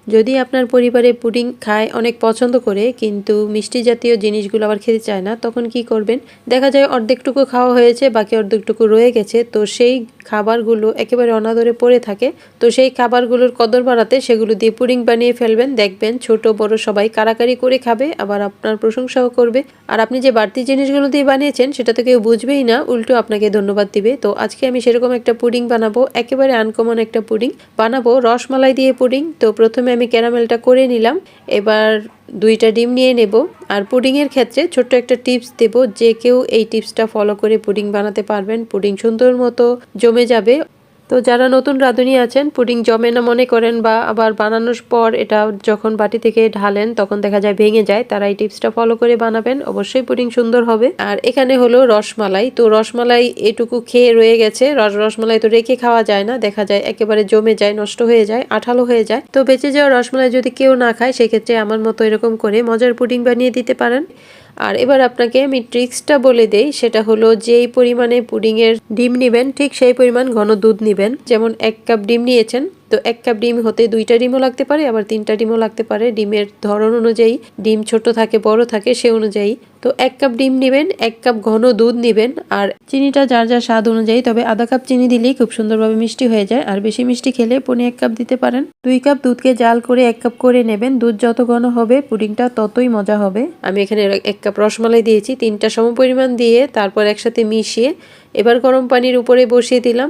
যদি আপনার পরিবারে পুডিং খায় অনেক পছন্দ করে কিন্তু মিষ্টি জাতীয় জিনিসগুলো আবার খেতে চায় না, তখন কি করবেন? দেখা যায় অর্ধেকটুকু খাওয়া হয়েছে, বাকি অর্ধেকটুকু রয়ে গেছে, তো সেই খাবারগুলো একেবারে অনাদরে পড়ে থাকে। তো সেই খাবারগুলোর কদর বাড়াতে সেগুলো দিয়ে পুডিং বানিয়ে ফেলবেন। দেখবেন ছোট বড় সবাই কারাকারি করে খাবে, আবার আপনার প্রশংসাও করবে। আর আপনি যে বাড়তি জিনিসগুলো দিয়ে বানিয়েছেন সেটা তো কেউ বুঝবেই না, উল্টো আপনাকে ধন্যবাদ দিবে। তো আজকে আমি সেরকম একটা পুডিং বানাবো, একেবারে আনকমন একটা পুডিং বানাবো, রসমালাই দিয়ে পুডিং। তো প্রথমে আমি ক্যারামেলটা করে নিলাম, এবার 2টা ডিম নিয়ে নেব। আর পুডিংয়ের ক্ষেত্রে ছোট্ট একটা টিপস দেব, যে কেউ এই টিপসটা ফলো করে পুডিং বানাতে পারবেন, পুডিং সুন্দর মতো জমে যাবে। তো যারা নতুন রাঁধুনি আছেন, পুডিং জমে না মনে করেন বা আবার বানানোর পর এটা যখন বাটি থেকে ঢালেন তখন দেখা যায় ভেঙে যায়, তারা এই টিপসটা ফলো করে বানাবেন, অবশ্যই পুডিং সুন্দর হবে। আর এখানে হলো রসমালাই। তো রসমালাই এটুকু খেয়ে রয়ে গেছে। রসমালাই তো রেখে খাওয়া যায় না, দেখা যায় একেবারে জমে যায়, নষ্ট হয়ে যায়, আঠালো হয়ে যায়। তো বেঁচে যাওয়া রসমালাই যদি কেউ না খায়, সেক্ষেত্রে আমার মতো এরকম করে মজার পুডিং বানিয়ে দিতে পারেন। আর এবার আপনাকে আমি ট্রিক্সটা বলে দেই, সেটা হলো যেই পরিমাণে পুডিংয়ের ডিম নেবেন ঠিক সেই পরিমাণ ঘন দুধ নেবেন। যেমন 1 কাপ ডিম নিয়েছেন, তো 1 কাপ ডিম হতে 2টা ডিমও লাগতে পারে, আবার 3টা ডিমও লাগতে পারে, ডিমের ধরন অনুযায়ী, ডিম ছোট থাকে বড় থাকে সে অনুযায়ী। তো 1 কাপ ডিম নেবেন, 1 কাপ ঘন দুধ নেবেন, আর চিনিটা যার যার স্বাদ অনুযায়ী, তবে আধা কাপ চিনি দিলেই খুব সুন্দরভাবে মিষ্টি হয়ে যায়। আর বেশি মিষ্টি খেলে 1.5 কাপ দিতে পারেন। 2 কাপ দুধকে জাল করে 1 কাপ করে নেবেন। দুধ যত ঘন হবে পুডিংটা ততই মজা হবে। আমি এখানে 1 কাপ রসমালাই দিয়েছি, 3টা সমপরিমাণ দিয়ে তারপর একসাথে মিশিয়ে এবার গরম পানির উপরে বসিয়ে দিলাম।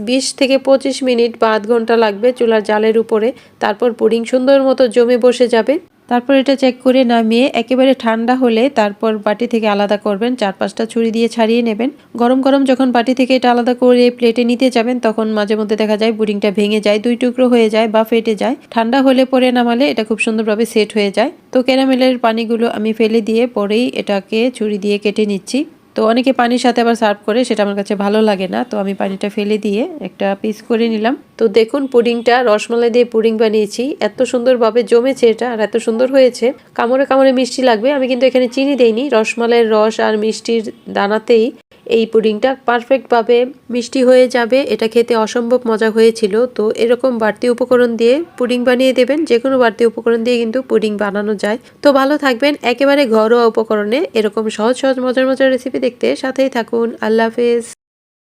20 থেকে 25 মিনিট বা আধ ঘন্টা লাগবে চুলার জালের উপরে। তারপর পুডিং সুন্দর মতো জমে বসে যাবে। তারপর এটা চেক করে নামিয়ে একেবারে ঠান্ডা হলে তারপর বাটি থেকে আলাদা করবেন, 4-5টা ছুরি দিয়ে ছাড়িয়ে নেবেন। গরম গরম যখন বাটি থেকে এটা আলাদা করে প্লেটে নিতে যাবেন, তখন মাঝে মধ্যে দেখা যায় পুডিংটা ভেঙে যায়, 2 টুকরো হয়ে যায় বা ফেটে যায়। ঠান্ডা হলে পরে নামালে এটা খুব সুন্দরভাবে সেট হয়ে যায়। তো ক্যারামেলের পানিগুলো আমি ফেলে দিয়ে পরেই এটাকে ছুরি দিয়ে কেটে নিচ্ছি। তো অনেকে পানির সাথে আবার সার্ভ করে, সেটা আমার কাছে ভালো লাগে না, তো আমি পানিটা ফেলে দিয়ে একটা পিস করে নিলাম। তো দেখুন পুডিংটা, রসমালাই দিয়ে পুডিং বানিয়েছি, এত সুন্দরভাবে জমেছে এটা, আর এত সুন্দর হয়েছে, কামড়ে কামড়ে মিষ্টি লাগবে। আমি কিন্তু এখানে চিনি দেইনি, রসমালাইয়ের রস আর মিষ্টির দানাতেই এই পুডিংটা পারফেক্টভাবে মিষ্টি হয়ে যাবে। এটা খেতে অসম্ভব মজা হয়েছিল। তো এরকম বাড়তি উপকরণ দিয়ে পুডিং বানিয়ে দেবেন, যে কোনো বাড়তি উপকরণ দিয়ে কিন্তু পুডিং বানানো যায়। তো ভালো থাকবেন, একেবারে ঘরোয়া উপকরণে এরকম সহজ সহজ মজার মজার রেসিপি দেখতে সাথেই থাকুন। আল্লাহ হাফেজ।